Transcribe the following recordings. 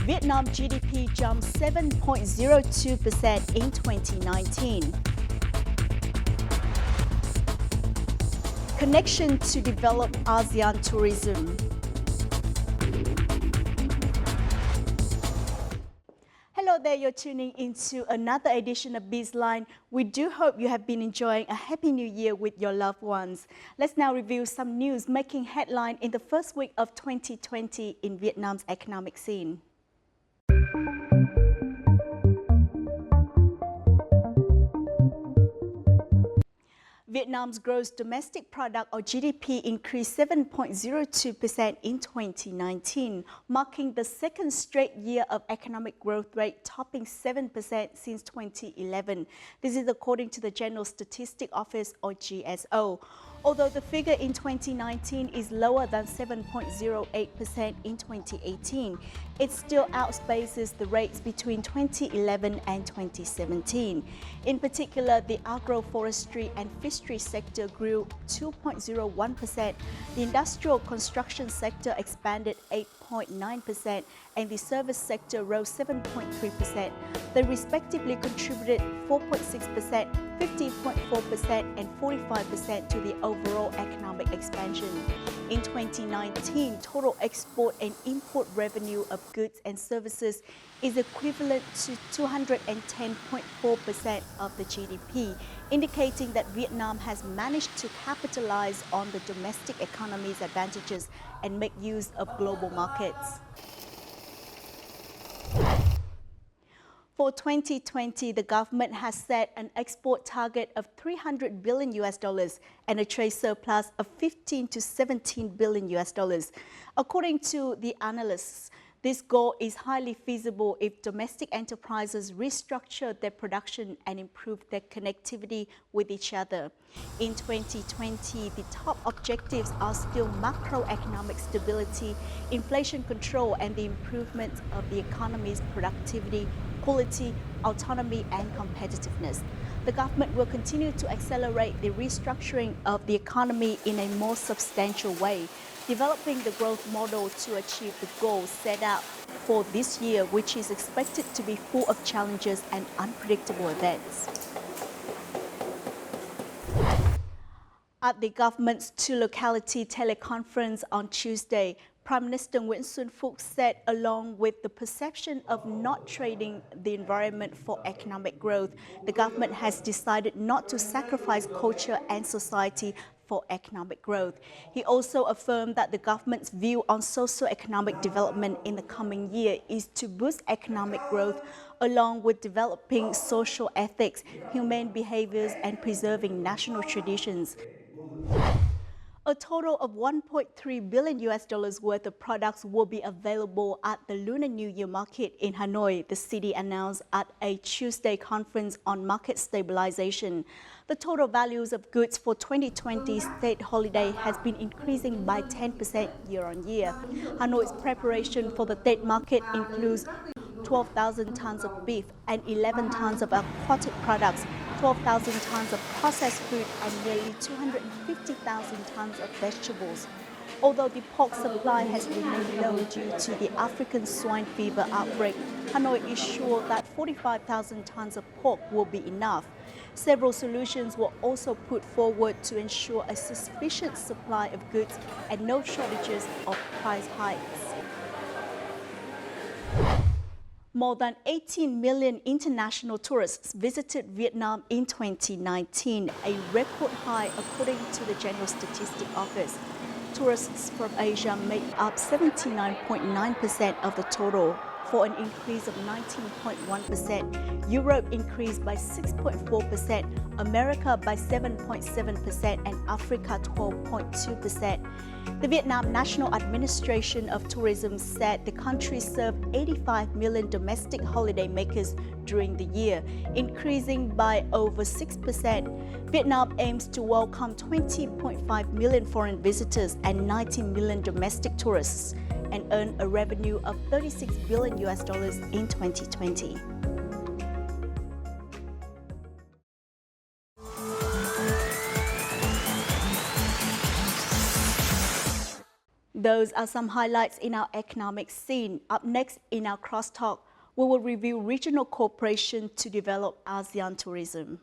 Vietnam GDP jumped 7.02% in 2019. Connection to develop ASEAN tourism. Hello there, you're tuning into another edition of BizLine. We do hope you have been enjoying a happy new year with your loved ones. Let's now review some news making headline in the first week of 2020 in Vietnam's economic scene. Vietnam's gross domestic product or GDP increased 7.02% in 2019, marking the second straight year of economic growth rate topping 7% since 2011. This is according to the General Statistics Office or GSO. Although the figure in 2019 is lower than 7.08% in 2018, it still outspaces the rates between 2011 and 2017. In particular, the agroforestry and fishery sector grew 2.01%, the industrial construction sector expanded 8.9%, and the service sector rose 7.3%. They respectively contributed 4.6%, 50.4% and 45% to the overall economic expansion. In 2019, total export and import revenue of goods and services is equivalent to 210.4% of the GDP, indicating that Vietnam has managed to capitalize on the domestic economy's advantages and make use of global markets. For 2020, the government has set an export target of $300 billion and a trade surplus of $15 to $17 billion. According to the analysts, this goal is highly feasible if domestic enterprises restructure their production and improve their connectivity with each other. In 2020, the top objectives are still macroeconomic stability, inflation control, and the improvement of the economy's productivity, quality, autonomy, and competitiveness. The government will continue to accelerate the restructuring of the economy in a more substantial way, developing the growth model to achieve the goals set out for this year, which is expected to be full of challenges and unpredictable events. At the government's two-locality teleconference on Tuesday, Prime Minister Nguyễn Xuân Phúc said, along with the perception of not trading the environment for economic growth, the government has decided not to sacrifice culture and society for economic growth. He also affirmed that the government's view on socio-economic development in the coming year is to boost economic growth along with developing social ethics, humane behaviors, and preserving national traditions. A total of $1.3 billion worth of products will be available at the Lunar New Year market in Hanoi, the city announced at a Tuesday conference on market stabilization. The total values of goods for 2020 state holiday has been increasing by 10% year on year. Hanoi's preparation for the Tết market includes 12,000 tons of beef and 11 tons of aquatic products, 12,000 tons of processed food, and nearly 250,000 tons of vegetables. Although the pork supply has remained low due to the African swine fever outbreak, Hanoi is sure that 45,000 tons of pork will be enough. Several solutions were also put forward to ensure a sufficient supply of goods and no shortages of price hikes. More than 18 million international tourists visited Vietnam in 2019, a record high according to the General Statistics Office. Tourists from Asia made up 79.9% of the total, for an increase of 19.1%. Europe increased by 6.4%, America by 7.7%, and Africa 12.2%. The Vietnam National Administration of Tourism said the country served 85 million domestic holidaymakers during the year, increasing by over 6%. Vietnam aims to welcome 20.5 million foreign visitors and 19 million domestic tourists and earn a revenue of $36 billion in 2020. Those are some highlights in our economic scene. Up next in our crosstalk, we will review regional cooperation to develop ASEAN tourism.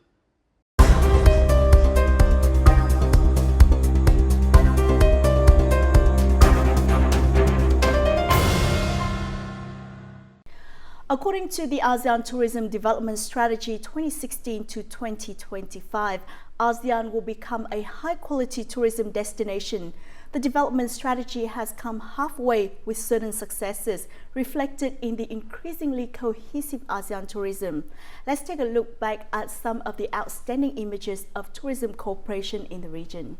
According to the ASEAN Tourism Development Strategy 2016 to 2025, ASEAN will become a high-quality tourism destination. The development strategy has come halfway with certain successes reflected in the increasingly cohesive ASEAN tourism. Let's take a look back at some of the outstanding images of tourism cooperation in the region.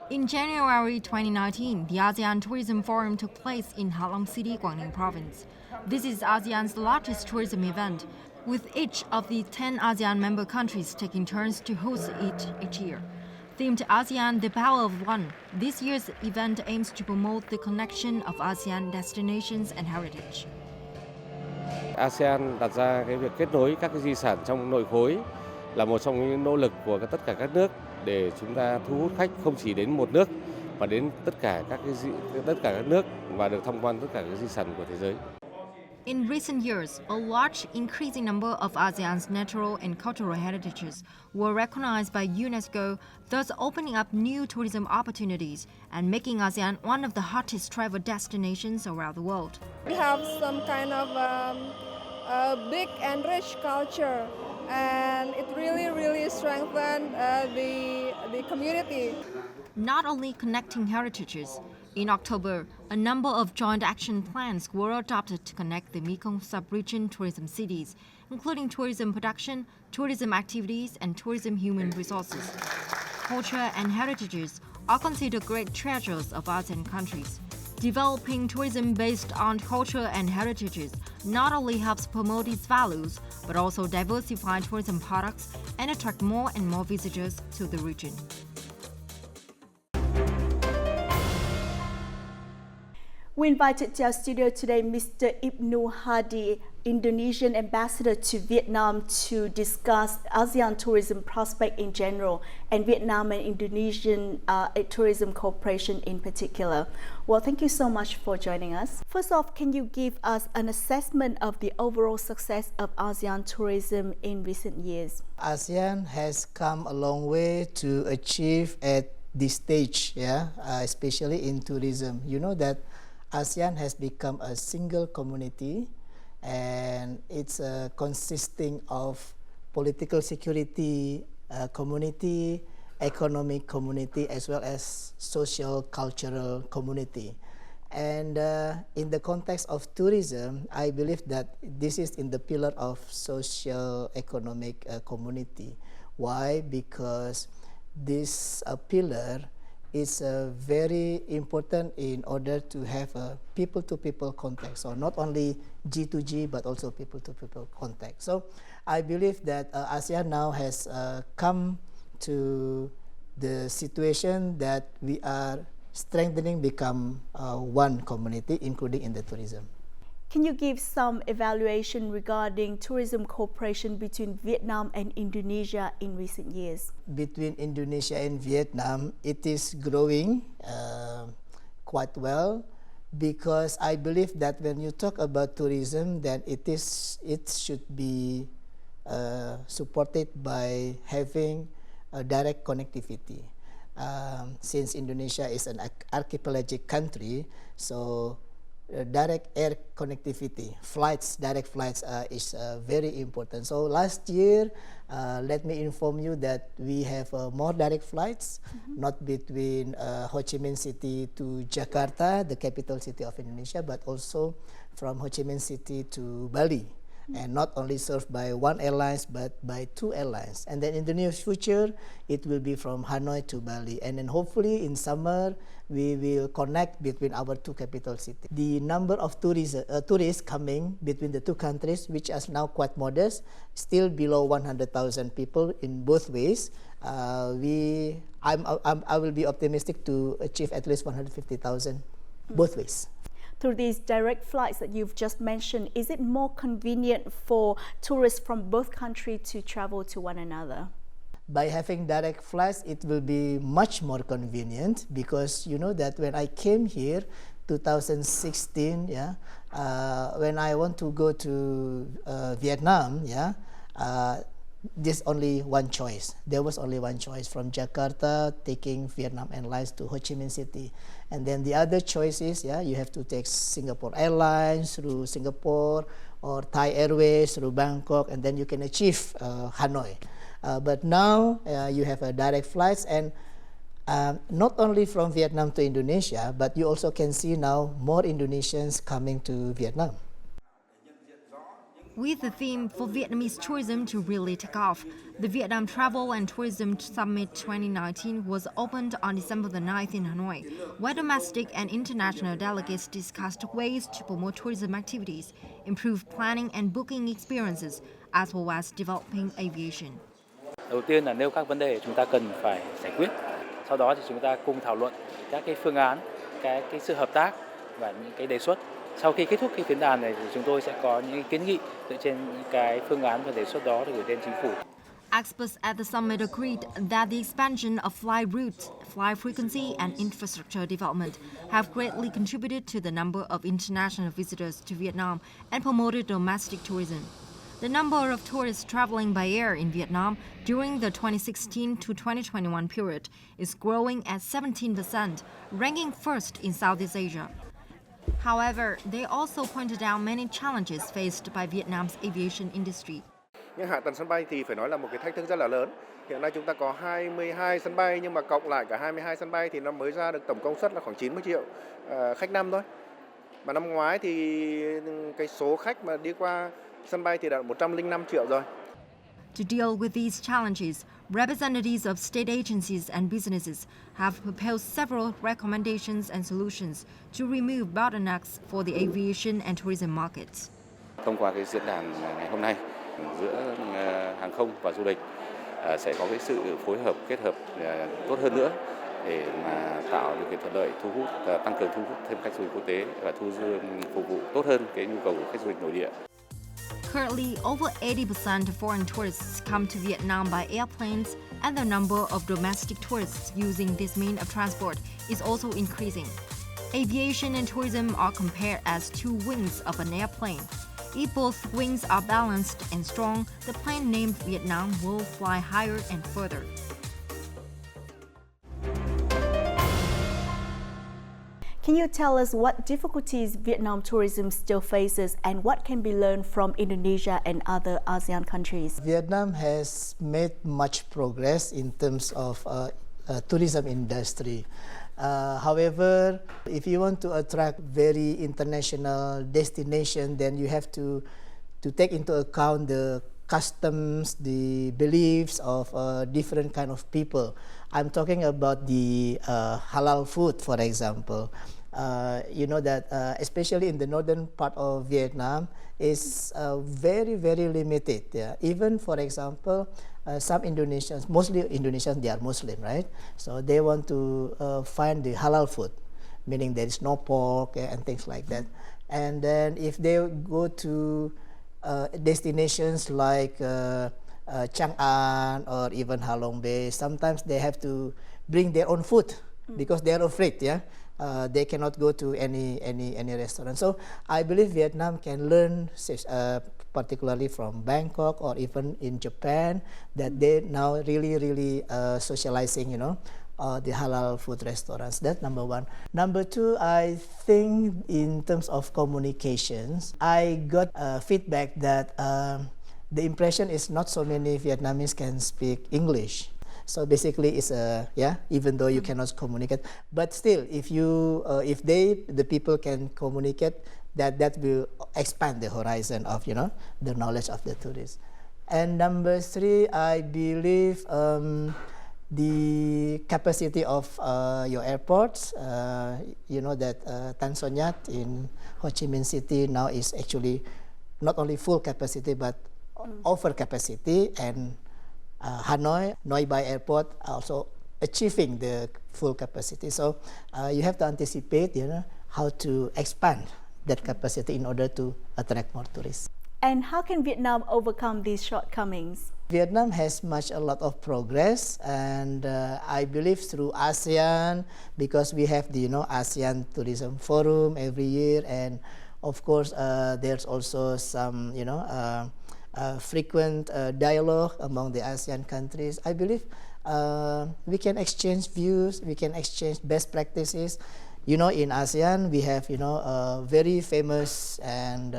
In January 2019, the ASEAN Tourism Forum took place in Ha Long City, Guangdong Province. This is ASEAN's largest tourism event, with each of the 10 ASEAN member countries taking turns to host it each year. Themed ASEAN, the Power of One, this year's event aims to promote the connection of ASEAN destinations and heritage. ASEAN đặt ra cái việc kết nối các cái di sản trong nội khối là một trong những nỗ lực của tất cả các nước để chúng ta thu hút khách không chỉ đến một nước mà đến tất cả các nước và được tham quan tất cả các di sản của thế giới. In recent years, a large increasing number of ASEAN's natural and cultural heritages were recognized by UNESCO, thus opening up new tourism opportunities and making ASEAN one of the hottest travel destinations around the world. We have some kind of big and rich culture, and it really strengthened the community. Not only connecting heritages, in October, a number of joint action plans were adopted to connect the Mekong sub-region tourism cities, including tourism production, tourism activities, and tourism human resources. Culture and heritages are considered great treasures of ASEAN countries. Developing tourism based on culture and heritages not only helps promote its values, but also diversify tourism products and attract more and more visitors to the region. We invited to our studio today Mr. Ibnu Hadi, Indonesian ambassador to Vietnam, to discuss ASEAN tourism prospect in general and Vietnam and Indonesian tourism cooperation in particular. Well, thank you so much for joining us. First off, can you give us an assessment of the overall success of ASEAN tourism in recent years? ASEAN has come a long way to achieve at this stage, especially in tourism. You know that ASEAN has become a single community, and it's consisting of political security community, economic community, as well as social cultural community. And in the context of tourism, I believe that this is in the pillar of social economic community. Why? Because this pillar is very important in order to have a people-to-people contact. So not only G2G, but also people-to-people contact. So I believe that ASEAN now has come to the situation that we are strengthening, become one community, including in the tourism. Can you give some evaluation regarding tourism cooperation between Vietnam and Indonesia in recent years? Between Indonesia and Vietnam, it is growing quite well, because I believe that when you talk about tourism, then it should be supported by having a direct connectivity. Since Indonesia is an archipelagic country, so direct air connectivity, direct flights is very important. So last year, let me inform you that we have more direct flights, not between Ho Chi Minh City to Jakarta, the capital city of Indonesia, but also from Ho Chi Minh City to Bali. And not only served by one airline, but by two airlines. And then in the near future, it will be from Hanoi to Bali. And then hopefully in summer, we will connect between our two capital cities. The number of tourists coming between the two countries, which is now quite modest, still below 100,000 people in both ways. I will be optimistic to achieve at least 150,000 both ways. Through these direct flights that you've just mentioned, is it more convenient for tourists from both countries to travel to one another? by having direct flights, it will be much more convenient, because you know that when I came here 2016, yeah, when I want to go to Vietnam, yeah, there's only one choice. There was only one choice from Jakarta, taking Vietnam Airlines to Ho Chi Minh City. And then the other choice is, yeah, you have to take Singapore Airlines through Singapore, or Thai Airways through Bangkok, and then you can achieve Hanoi. But now you have direct flights, and not only from Vietnam to Indonesia, but you also can see now more Indonesians coming to Vietnam. With the theme for Vietnamese tourism to really take off, the Vietnam Travel and Tourism Summit 2019 was opened on December the 9th in Hanoi, where domestic and international delegates discussed ways to promote tourism activities, improve planning and booking experiences, as well as developing aviation. Đầu tiên là nêu các vấn đề chúng ta cần phải giải quyết. Sau đó thì chúng ta cùng thảo luận các cái phương án, cái sự hợp tác và những cái đề xuất. Sau khi kết thúc cái diễn đàn này thì chúng tôi sẽ có những kiến nghị dựa trên những cái phương án và đề xuất đó để gửi lên chính phủ. Experts at the summit agreed that the expansion of flight routes, flight frequency, and infrastructure development have greatly contributed to the number of international visitors to Vietnam and promoted domestic tourism. The number of tourists traveling by air in Vietnam during the 2016 to 2021 period is growing at 17%, ranking first in Southeast Asia. However, they also pointed out many challenges faced by Vietnam's aviation industry. Nhưng hạ tầng sân bay thì phải nói là một cái thách thức rất là lớn. Hiện nay chúng ta có 22 sân bay, nhưng mà cộng lại cả 22 sân bay thì nó mới ra được tổng công suất là khoảng 90 triệu khách năm thôi. Mà năm ngoái thì cái số khách mà đi qua sân bay thì đạt 105 triệu rồi. To deal with these challenges, representatives of state agencies and businesses have proposed several recommendations and solutions to remove bottlenecks for the aviation and tourism markets. Thông qua cái diễn đàn ngày hôm nay giữa hàng không và du lịch sẽ có cái sự phối hợp, kết hợp tốt hơn nữa để mà tạo điều kiện thuận lợi thu hút, tăng cường thu hút thêm khách du lịch quốc tế và phục vụ tốt hơn cái nhu cầu của khách du lịch nội địa. Currently, over 80% of foreign tourists come to Vietnam by airplanes, and the number of domestic tourists using this mean of transport is also increasing. Aviation and tourism are compared as two wings of an airplane. If both wings are balanced and strong, the plane named Vietnam will fly higher and further. Can you tell us what difficulties Vietnam tourism still faces and what can be learned from Indonesia and other ASEAN countries? Vietnam has made much progress in terms of tourism industry. However, if you want to attract very international destination, then you have to take into account the customs, the beliefs of different kind of people. I'm talking about the halal food, for example. You know that especially in the northern part of Vietnam is very, very limited. Yeah. Even, for example, some Indonesians, mostly Indonesians, they are Muslim, right? So they want to find the halal food, meaning there is no pork and things like that. And then if they go to destinations like Chang'an or even Halong Bay, sometimes they have to bring their own food because they are afraid, yeah. They cannot go to any restaurant. So I believe Vietnam can learn, particularly from Bangkok or even in Japan, that they now really socializing, you know, the halal food restaurants. That's number one. Number two, I think in terms of communications, I got feedback that the impression is not so many Vietnamese can speak English. So basically, it's even though you cannot communicate, but still, if the people can communicate, that will expand the horizon of the knowledge of the tourists. And number three, I believe the capacity of your airports. You know that Tan Son Nhat in Ho Chi Minh City now is actually not only full capacity but over capacity, and Hanoi, Noi Bai Airport also achieving the full capacity. So you have to anticipate, how to expand that capacity in order to attract more tourists. And how can Vietnam overcome these shortcomings? Vietnam has a lot of progress, and I believe through ASEAN, because we have the ASEAN Tourism Forum every year, and of course there's also some frequent dialogue among the ASEAN countries. I believe we can exchange views, we can exchange best practices. In ASEAN, we have very famous and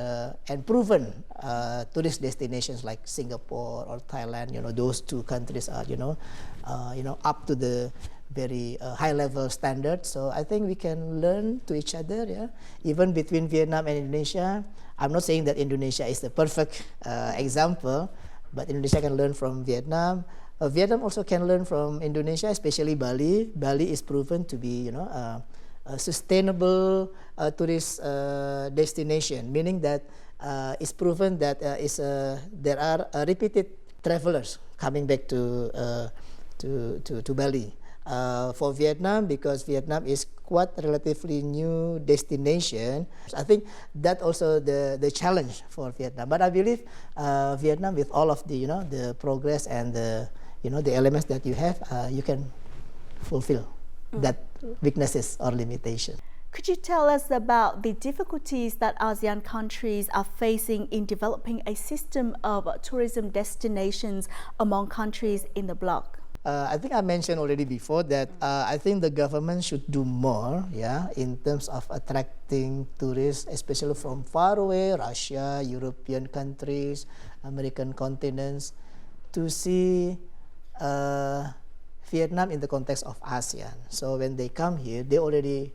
proven tourist destinations like Singapore or Thailand. Those two countries are up to the very high level standard. So I think we can learn to each other. Yeah, even between Vietnam and Indonesia. I'm not saying that Indonesia is the perfect example, but Indonesia can learn from Vietnam. Vietnam also can learn from Indonesia, especially Bali. Bali is proven to be a sustainable tourist destination, meaning that it's proven that there are repeated travelers coming back to Bali. For Vietnam, because Vietnam is quite relatively new destination, I think that also the challenge for Vietnam. But I believe Vietnam, with all of the the progress and the elements that you have, you can fulfill that weaknesses or limitations. Could you tell us about the difficulties that ASEAN countries are facing in developing a system of tourism destinations among countries in the bloc? I think I mentioned already before that I think the government should do more, in terms of attracting tourists, especially from far away, Russia, European countries, American continents, to see Vietnam in the context of ASEAN. So when they come here, they already,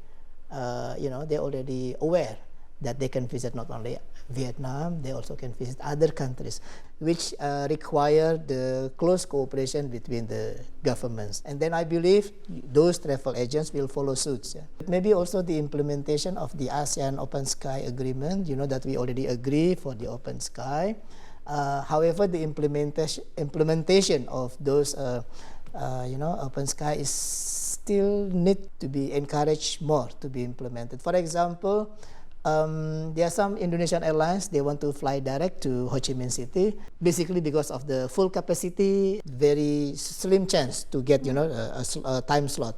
they're already aware that they can visit not only Vietnam, they also can visit other countries, which require the close cooperation between the governments. And then I believe those travel agents will follow suit. Yeah. Maybe also the implementation of the ASEAN Open Sky Agreement, that we already agree for the open sky. However, the implementation of those open sky is still need to be encouraged more to be implemented. For example, there are some Indonesian airlines, they want to fly direct to Ho Chi Minh City, basically because of the full capacity, very slim chance to get a time slot.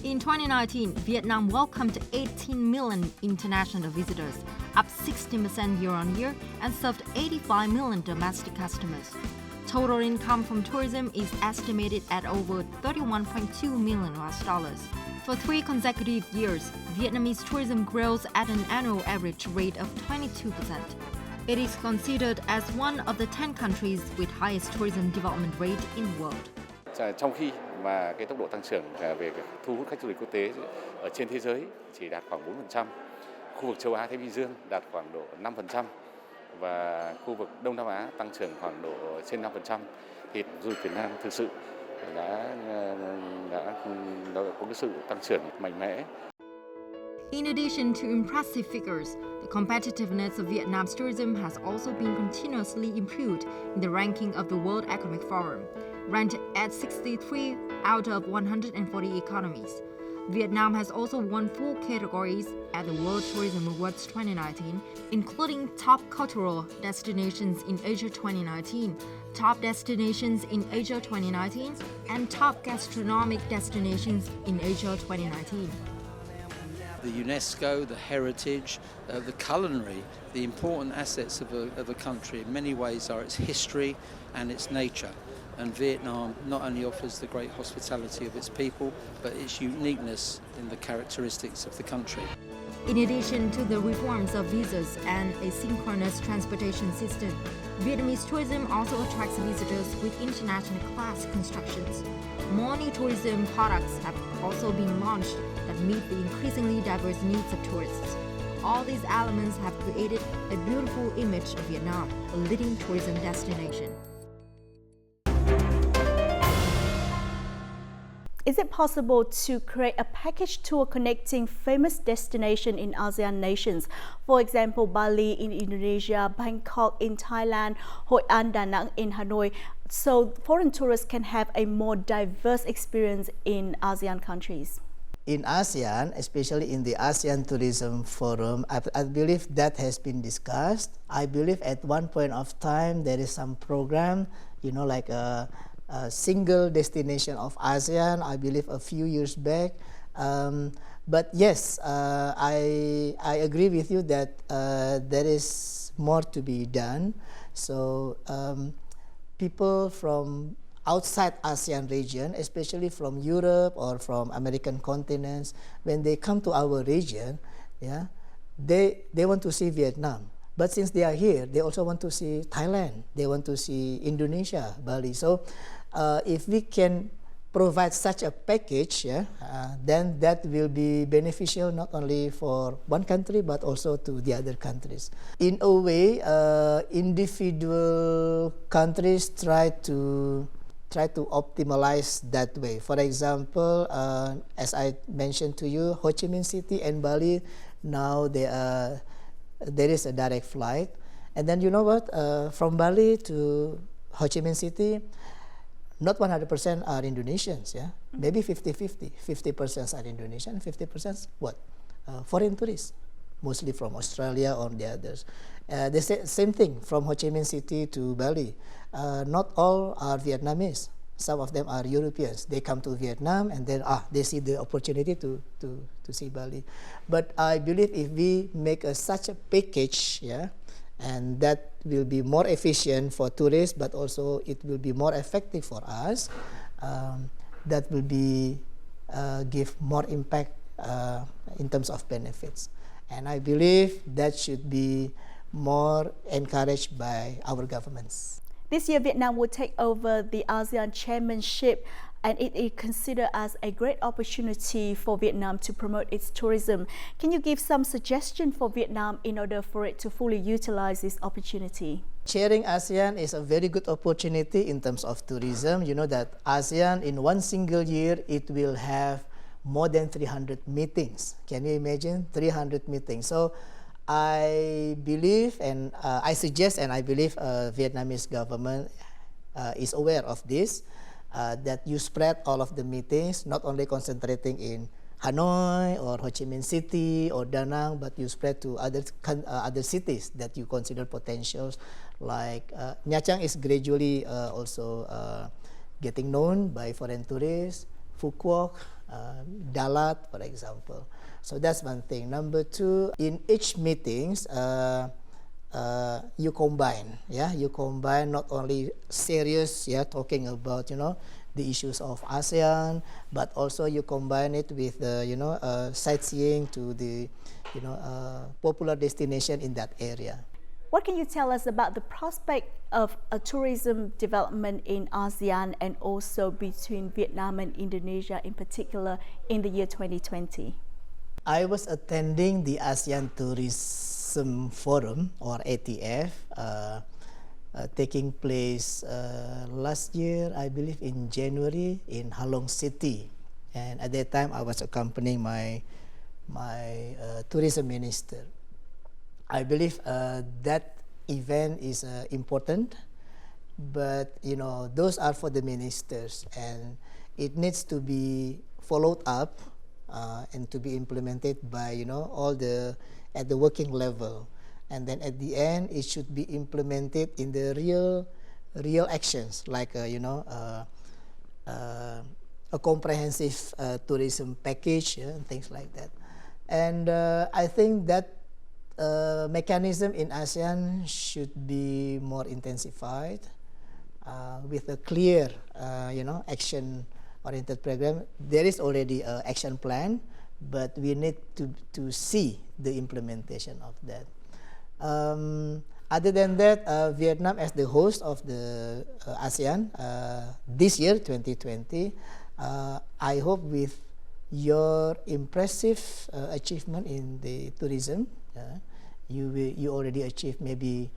In 2019, Vietnam welcomed 18 million international visitors, up 60% year-on-year, and served 85 million domestic customers. Total income from tourism is estimated at over $31.2 million. For 3 consecutive years, Vietnamese tourism grows at an annual average rate of 22%. It is considered as one of the 10 countries with highest tourism development rate in the world. Trong khi mà cái tốc độ tăng trưởng về thu hút khách du lịch quốc tế ở trên thế giới chỉ đạt khoảng 4%, khu vực châu Á Thái Bình Dương đạt khoảng độ 5%, và khu vực Đông Nam Á tăng trưởng khoảng độ trên 5%, thì du lịch Việt Nam thực sự đã có cái sự tăng trưởng mạnh mẽ. In addition to impressive figures, the competitiveness of Vietnam's tourism has also been continuously improved in the ranking of the World Economic Forum, ranked at 63 out of 140 economies. Vietnam has also won 4 categories at the World Tourism Awards 2019, including Top Cultural Destinations in Asia 2019, Top Destinations in Asia 2019, and Top Gastronomic Destinations in Asia 2019. The UNESCO, the heritage, the culinary, the important assets of a country in many ways are its history and its nature. And Vietnam not only offers the great hospitality of its people, but its uniqueness in the characteristics of the country. In addition to the reforms of visas and a synchronous transportation system, Vietnamese tourism also attracts visitors with international class constructions. More new tourism products have also been launched that meet the increasingly diverse needs of tourists. All these elements have created a beautiful image of Vietnam, a leading tourism destination. Is it possible to create a package tour connecting famous destinations in ASEAN nations? For example, Bali in Indonesia, Bangkok in Thailand, Hội An, Da Nang in Hanoi, so foreign tourists can have a more diverse experience in ASEAN countries. in ASEAN, especially in the ASEAN Tourism Forum, I believe that has been discussed. I believe at one point of time there is some program, like a single destination of ASEAN, I believe a few years back. But yes, I agree with you that there is more to be done. So people from outside ASEAN region, especially from Europe or from American continents, when they come to our region, they want to see Vietnam. But since they are here, they also want to see Thailand. They want to see Indonesia, Bali. So if we can provide such a package, then that will be beneficial not only for one country but also to the other countries. In a way, individual countries try to optimize that way. For example, as I mentioned to you, Ho Chi Minh City and Bali, now there is a direct flight. And then you know what? From Bali to Ho Chi Minh City, not 100% are Indonesians, maybe 50-50. 50% are Indonesian, 50% what? Foreign tourists, mostly from Australia or the others. The same thing from Ho Chi Minh City to Bali. Not all are Vietnamese. Some of them are Europeans. They come to Vietnam and then they see the opportunity to see Bali. But I believe if we make such a package, and that will be more efficient for tourists, but also it will be more effective for us. That will be give more impact in terms of benefits. And I believe that should be more encouraged by our governments. This year, Vietnam will take over the ASEAN chairmanship, and it is considered as a great opportunity for Vietnam to promote its tourism. Can you give some suggestion for Vietnam in order for it to fully utilize this opportunity? Chairing ASEAN is a very good opportunity in terms of tourism. You know that ASEAN in one single year, it will have more than 300 meetings. Can you imagine? 300 meetings. So I believe and I suggest and I believe Vietnamese government is aware of this, that you spread all of the meetings, not only concentrating in Hanoi or Ho Chi Minh City or Da Nang, but you spread to other cities that you consider potentials. Like Nha Trang is gradually also getting known by foreign tourists, Phu Quoc, Dalat, for example. So that's one thing. Number two, in each meetings, you combine, you combine not only serious, talking about, the issues of ASEAN, but also you combine it with, sightseeing to the, popular destination in that area. What can you tell us about the prospect of a tourism development in ASEAN and also between Vietnam and Indonesia in particular in the year 2020? I was attending the ASEAN Tourism Forum or ATF taking place last year, I believe in January in Halong City, and at that time I was accompanying my tourism minister. I believe that event is important, but those are for the ministers, and it needs to be followed up and to be implemented by all at the working level, and then at the end it should be implemented in the real actions, like a comprehensive tourism package and things like that. And I think that mechanism in ASEAN should be more intensified with a clear action-oriented program. There is already an action plan, but we need to see the implementation of that. Other than that, Vietnam as the host of the ASEAN this year, 2020, I hope with your impressive achievement in the tourism, you already achieved maybe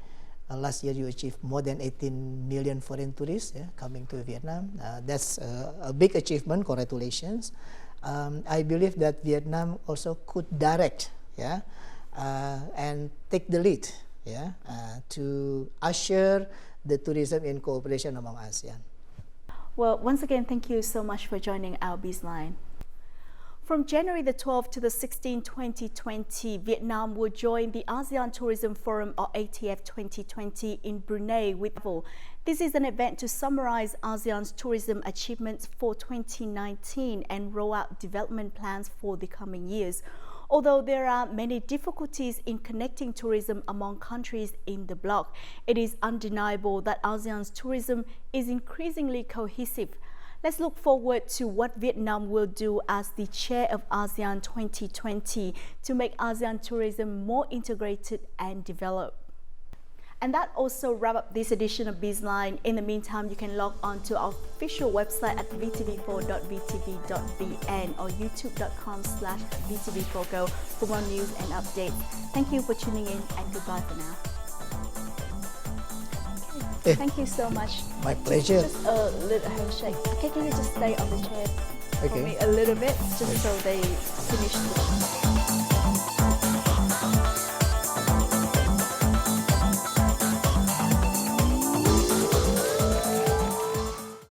last year you achieved more than 18 million foreign tourists coming to Vietnam. That's a big achievement. Congratulations. I believe that Vietnam also could direct and take the lead to usher the tourism in cooperation among ASEAN. Well, once again, thank you so much for joining our BizLine. From January the 12th to the 16th, 2020, Vietnam will join the ASEAN Tourism Forum or ATF 2020 in Brunei with This is an event to summarize ASEAN's tourism achievements for 2019 and roll out development plans for the coming years. Although there are many difficulties in connecting tourism among countries in the bloc, it is undeniable that ASEAN's tourism is increasingly cohesive. Let's look forward to what Vietnam will do as the chair of ASEAN 2020 to make ASEAN tourism more integrated and developed. And that also wraps up this edition of BizLine. In the meantime, you can log on to our official website at vtv4.vtv.vn or youtube.com/vtv4go for more news and updates. Thank you for tuning in and goodbye for now. Okay. Thank you so much. My pleasure. Just a little handshake. Okay, can you just stay on the chair for me a little bit just so they finish the